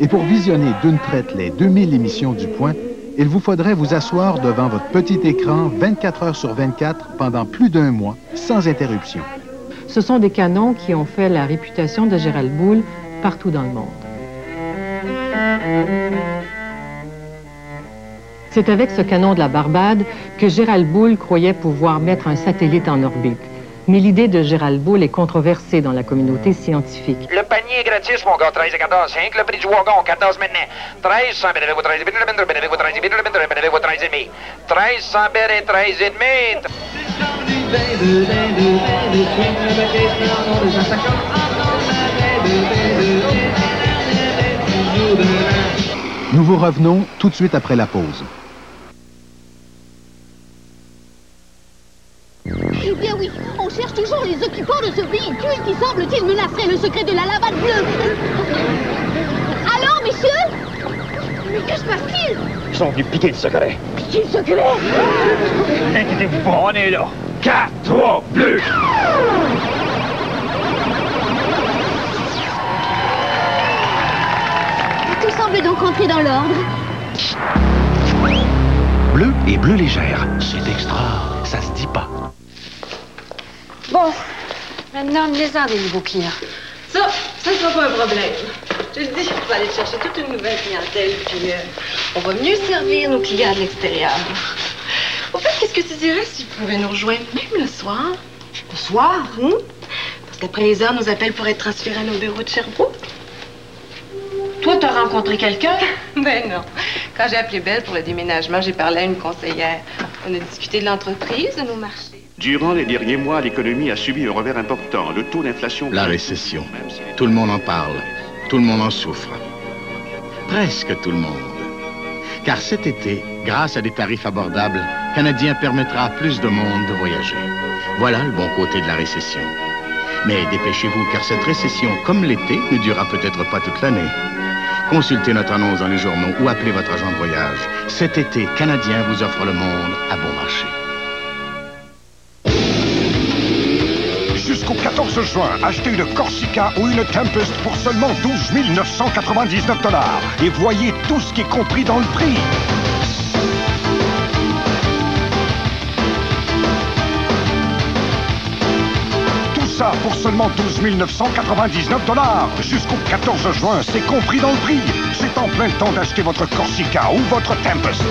Et pour visionner d'une traite les 2000 émissions du Point, il vous faudrait vous asseoir devant votre petit écran 24 heures sur 24 pendant plus d'1 mois, sans interruption. Ce sont des canons qui ont fait la réputation de Gérald Boule partout dans le monde. C'est avec ce canon de la Barbade que Gérald Boule croyait pouvoir mettre un satellite en orbite. Mais l'idée de Gérald Boule est controversée dans la communauté scientifique. Le panier est gratis, mon gars, 13 et 14, 5. Le prix du wagon, 14 maintenant. 13 sans bénéfice, 13 bénéfice, 13 bénéfice, 13 et demi. 13 sans bénéfice, 13 et demi. Nous vous revenons tout de suite après la pause. Eh bien oui, on cherche toujours les occupants de ce véhicule qui semble-t-il menacerait le secret de la lavade bleue. Alors, messieurs? Mais que se passe-t-il? Ils sont venus piquer le secret. Piquer le secret? N'inquiétez-vous pas, on est là. 4, 3, bleu! Tout semble donc rentrer dans l'ordre. Bleu et bleu légère. C'est extra. Ça se dit pas. Bon, maintenant, amenez-en des nouveaux clients. Ça sera pas un problème. Je te le dis, on va aller chercher toute une nouvelle clientèle, puis on va mieux servir nos clients de l'extérieur. Au fait, qu'est-ce que tu dirais s'ils pouvaient nous rejoindre même le soir? Le soir? Parce qu'après les heures, nos appels pourraient être transférés à nos bureaux de Sherbrooke. Toi, t'as rencontré quelqu'un? Ben non. Quand j'ai appelé Belle pour le déménagement, j'ai parlé à une conseillère. On a discuté de l'entreprise, de nos marchés. Durant les derniers mois, l'économie a subi un revers important. Le taux d'inflation... La récession. Tout le monde en parle. Tout le monde en souffre. Presque tout le monde. Car cet été, grâce à des tarifs abordables, Canadien permettra à plus de monde de voyager. Voilà le bon côté de la récession. Mais dépêchez-vous, car cette récession, comme l'été, ne durera peut-être pas toute l'année. Consultez notre annonce dans les journaux ou appelez votre agent de voyage. Cet été, Canadien vous offre le monde à bon marché. Jusqu'au 14 juin, achetez une Corsica ou une Tempest pour seulement 12 999 $ et voyez tout ce qui est compris dans le prix. Tout ça pour seulement 12 999 $. Jusqu'au 14 juin, c'est compris dans le prix. C'est en plein temps d'acheter votre Corsica ou votre Tempest.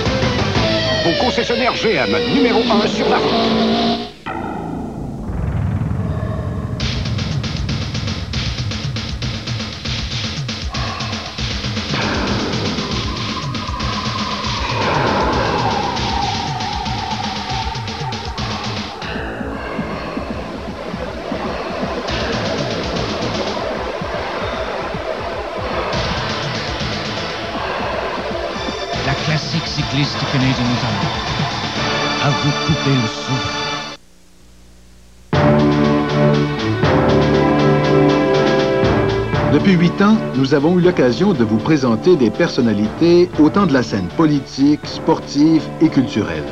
Au concessionnaire GM, numéro 1 sur la route. Cycliste Canadian Tire. À vous couper le souffle. Depuis 8 ans, nous avons eu l'occasion de vous présenter des personnalités autant de la scène politique, sportive et culturelle.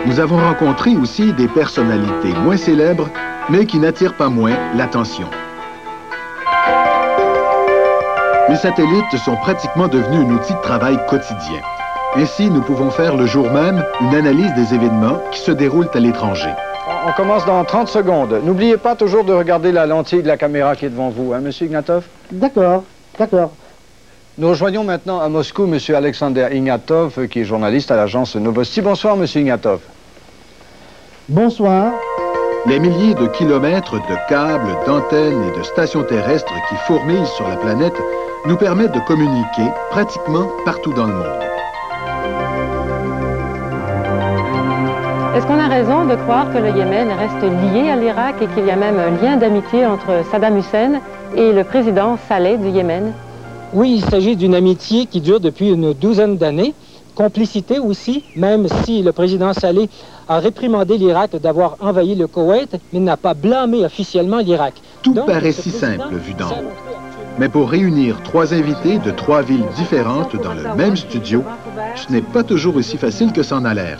Nous avons rencontré aussi des personnalités moins célèbres, mais qui n'attirent pas moins l'attention. Les satellites sont pratiquement devenus un outil de travail quotidien. Ainsi, nous pouvons faire le jour même une analyse des événements qui se déroulent à l'étranger. On commence dans 30 secondes. N'oubliez pas toujours de regarder la lentille de la caméra qui est devant vous, hein, Monsieur Ignatov? D'accord, d'accord. Nous rejoignons maintenant à Moscou Monsieur Alexander Ignatov, qui est journaliste à l'agence Novosti. Bonsoir, Monsieur Ignatov. Bonsoir. Les milliers de kilomètres de câbles, d'antennes et de stations terrestres qui fourmillent sur la planète nous permettent de communiquer pratiquement partout dans le monde. Est-ce qu'on a raison de croire que le Yémen reste lié à l'Irak et qu'il y a même un lien d'amitié entre Saddam Hussein et le président Saleh du Yémen? Oui, il s'agit d'une amitié qui dure depuis une douzaine d'années. Complicité aussi, même si le président Saleh a réprimandé l'Irak d'avoir envahi le Koweït, mais n'a pas blâmé officiellement l'Irak. Tout paraît si simple vu d'en haut. Mais pour réunir 3 invités de 3 villes différentes dans le même studio, ce n'est pas toujours aussi facile que ça en a l'air.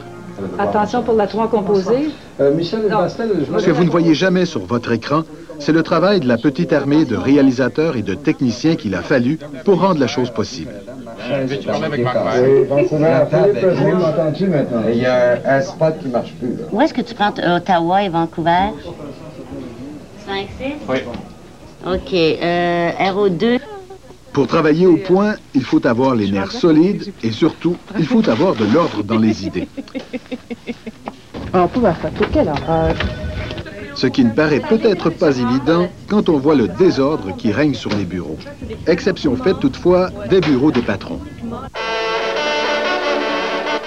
Attention pour la 3 composée. Ce que vous ne voyez jamais sur votre écran, c'est le travail de la petite armée de réalisateurs et de techniciens qu'il a fallu pour rendre la chose possible. Oui, Vancouver, Philippe, m'entends-tu maintenant? Il y a un spot qui ne marche plus. Où est-ce que tu prends Ottawa et Vancouver? 5-6? Oui. OK. RO2. Pour travailler au point, il faut avoir les nerfs solides et surtout, il faut avoir de l'ordre dans les idées. On peut faire quelle horreur. Ce qui ne paraît peut-être pas évident quand on voit le désordre qui règne sur les bureaux. Exception faite toutefois des bureaux des patrons.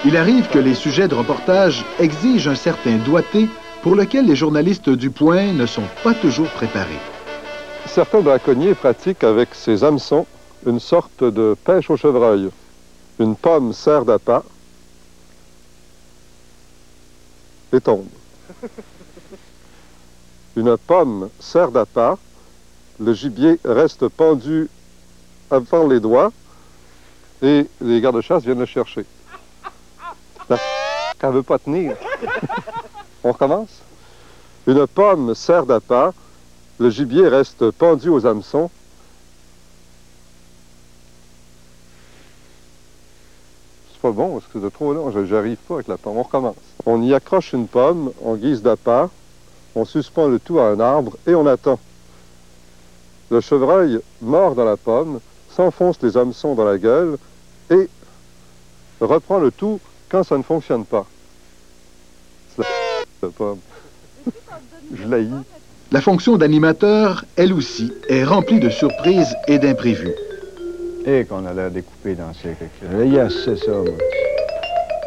Il arrive que les sujets de reportage exigent un certain doigté pour lequel les journalistes du Point ne sont pas toujours préparés. Certains braconniers pratiquent avec ces hameçons une sorte de pêche au chevreuil. Une pomme sert d'appât et tombe. Une pomme sert d'appât, le gibier reste pendu avant les doigts et les gardes-chasse viennent le chercher. Elle ne veut pas tenir. On recommence? Une pomme sert d'appât, le gibier reste pendu aux hameçons. C'est pas bon, parce que c'est trop long, j'arrive pas avec la pomme. On recommence. On y accroche une pomme en guise d'appât, on suspend le tout à un arbre et on attend. Le chevreuil mord dans la pomme, s'enfonce les hameçons dans la gueule et reprend le tout quand ça ne fonctionne pas. C'est la pomme. Je l'haïs. La fonction d'animateur, elle aussi, est remplie de surprises et d'imprévus. Et qu'on a l'air découpé dans ce quelque chose. Yes, c'est ça, moi.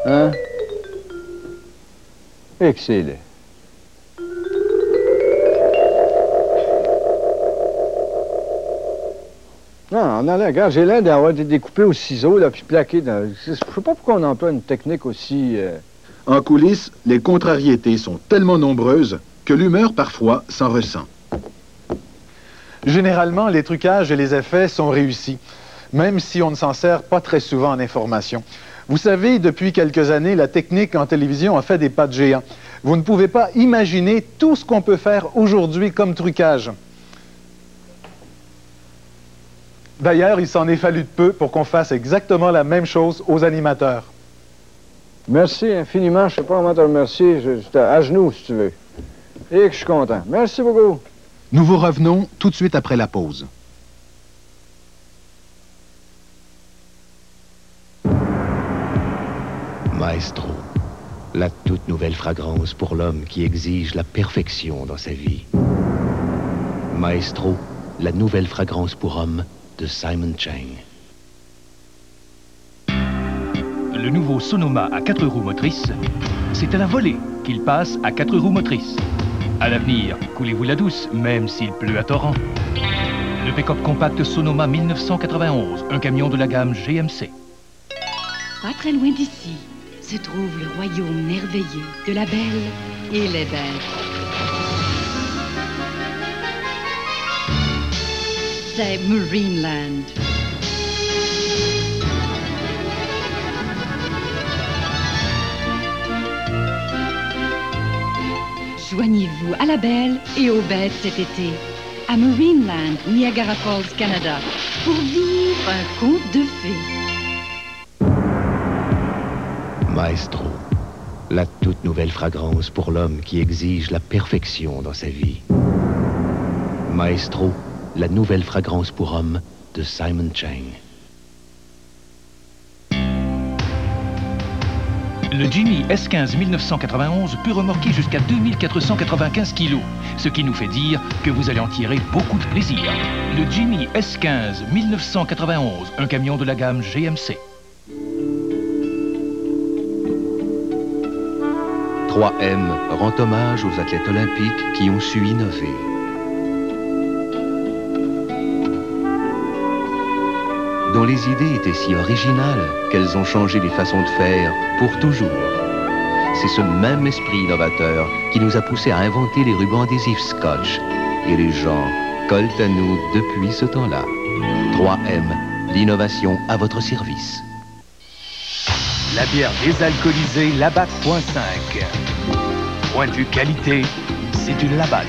Hein? Excellent. Non, on a l'air, regarde, j'ai l'air d'avoir été découpé au ciseau, là, puis plaqué dans... Je sais pas pourquoi on emploie une technique aussi... En coulisses, les contrariétés sont tellement nombreuses que l'humeur, parfois, s'en ressent. Généralement, les trucages et les effets sont réussis, même si on ne s'en sert pas très souvent en information. Vous savez, depuis quelques années, la technique en télévision a fait des pas de géant. Vous ne pouvez pas imaginer tout ce qu'on peut faire aujourd'hui comme trucage. D'ailleurs, il s'en est fallu de peu pour qu'on fasse exactement la même chose aux animateurs. Merci infiniment. Je ne sais pas comment te remercier. J'étais à genoux, si tu veux. Et que je suis content. Merci beaucoup. Nous vous revenons tout de suite après la pause. Maestro, la toute nouvelle fragrance pour l'homme qui exige la perfection dans sa vie. Maestro, la nouvelle fragrance pour homme de Simon Cheng. Le nouveau Sonoma à 4 roues motrices, c'est à la volée qu'il passe à 4 roues motrices. À l'avenir, coulez-vous la douce, même s'il pleut à torrent. Le pick-up compact Sonoma 1991, un camion de la gamme GMC. Pas très loin d'ici se trouve le royaume merveilleux de la Belle et les Bêtes. C'est Marineland. Joignez-vous à la Belle et aux Bêtes cet été à Marineland, Niagara Falls, Canada. pour vivre un conte de fées. Maestro, la toute nouvelle fragrance pour l'homme qui exige la perfection dans sa vie. Maestro, la nouvelle fragrance pour homme de Simon Cheng. Le Jimmy S15 1991 peut remorquer jusqu'à 2495 kg, ce qui nous fait dire que vous allez en tirer beaucoup de plaisir. Le Jimmy S15 1991, un camion de la gamme GMC. 3M rend hommage aux athlètes olympiques qui ont su innover. Dont les idées étaient si originales qu'elles ont changé les façons de faire pour toujours. C'est ce même esprit innovateur qui nous a poussés à inventer les rubans adhésifs Scotch. Et les gens collent à nous depuis ce temps-là. 3M, l'innovation à votre service. La bière désalcoolisée Labatt .5. Point de vue qualité, c'est une Labatt.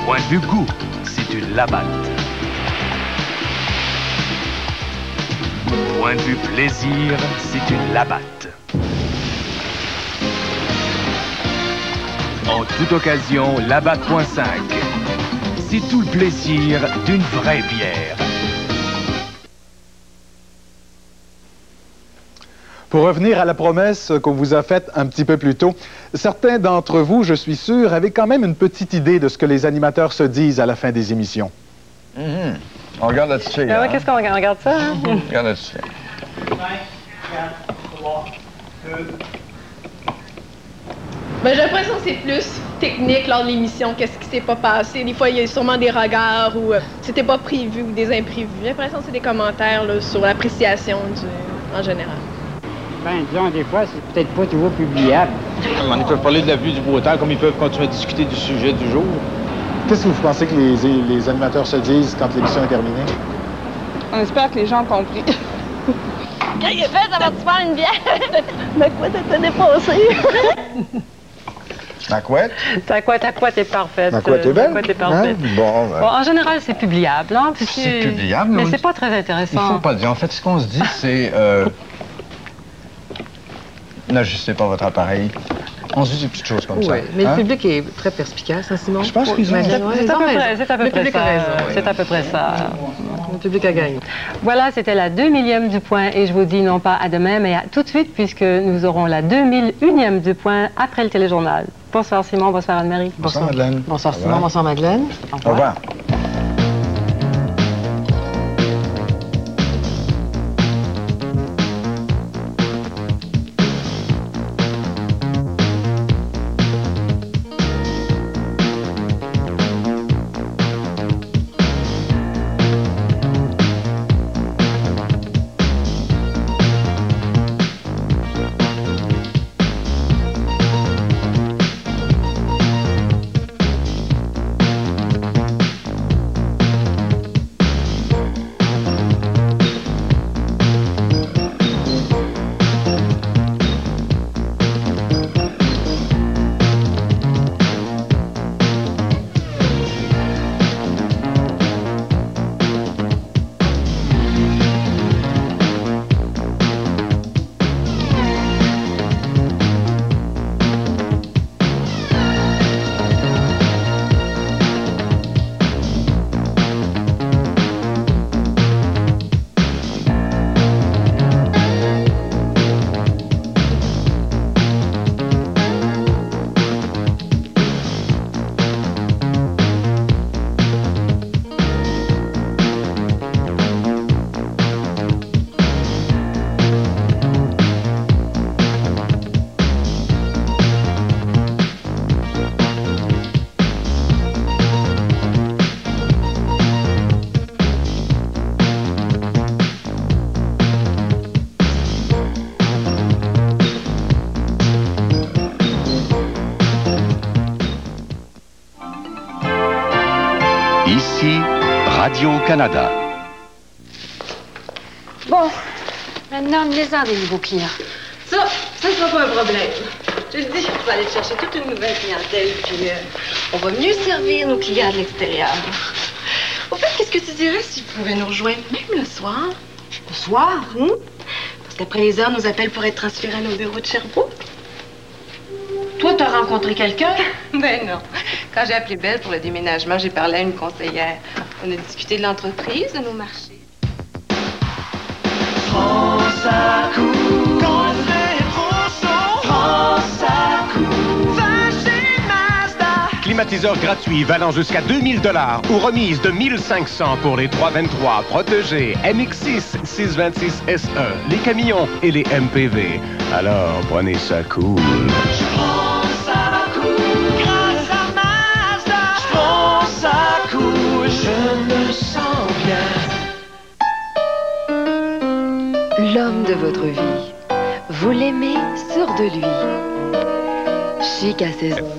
Point de vue goût, c'est une Labatt. Point de vue plaisir, c'est une Labatt. En toute occasion, Labatt .5. C'est tout le plaisir d'une vraie bière. Pour revenir à la promesse qu'on vous a faite un petit peu plus tôt, certains d'entre vous, je suis sûr, avaient quand même une petite idée de ce que les animateurs se disent à la fin des émissions. On regarde là-dessus. Ah ouais, qu'est-ce qu'on regarde ça? Hein? Regarde là-dessus. Ben, j'ai l'impression que c'est plus technique lors de l'émission, qu'est-ce qui s'est pas passé. Des fois, il y a sûrement des regards ou c'était pas prévu ou des imprévus. J'ai l'impression que c'est des commentaires là, sur l'appréciation en général. Ben, disons, des fois, c'est peut-être pas toujours publiable. Ils peuvent parler de la vue du beau temps, comme ils peuvent continuer à discuter du sujet du jour. Qu'est-ce que vous pensez que les animateurs se disent quand l'émission est terminée? On espère que les gens ont compris. Quand il est fait, ça va-tu faire une bière? Ma couette était dépassée. Ta couette? Ta couette est parfaite. Ta couette est belle? Ta couette est parfaite. Hein? Bon, en général, c'est publiable. Hein, c'est publiable. Mais c'est pas très intéressant. Il faut pas dire. En fait, ce qu'on se dit, c'est... N'ajustez pas votre appareil. On se dit des petites choses comme ça. Oui, mais le public est très perspicace, hein, Simon? Je pense qu'ils ont... C'est à peu près ça. C'est à peu près ça. Le public a gagné. Voilà, c'était la 2000e du point. Et je vous dis non pas à demain, mais à tout de suite, puisque nous aurons la 2001e du point après le téléjournal. Bonsoir Simon, bonsoir Anne-Marie. Bonsoir Madeleine. Bonsoir Simon, bonsoir Madeleine. Au revoir. Radio-Canada. Bon, maintenant, amenez-en des nouveaux clients. Ça sera pas un problème. Je te dis, on va aller chercher toute une nouvelle clientèle, puis on va mieux servir nos clients de l'extérieur. que tu dirais s'ils pouvaient nous rejoindre même le soir? Le soir? Parce qu'après les heures, nos appels pourraient être transférés à nos bureaux de Sherbrooke. Toi, t'as rencontré quelqu'un? Ben non. Quand j'ai appelé Belle pour le déménagement, j'ai parlé à une conseillère. On a discuté de l'entreprise, de nos marchés. France à coup, quand le train est trop chaud. France à coup, va chez Mazda. Climatiseur gratuit valant jusqu'à 2000 $ ou remise de 1500 pour les 323 protégés MX6 626 SE, les camions et les MPV. Alors, prenez ça cool. Je prends ça cool, grâce à Mazda. Je prends ça cool, je me sens bien. L'homme de votre vie. Vous l'aimez sûr de lui. Chic à saison.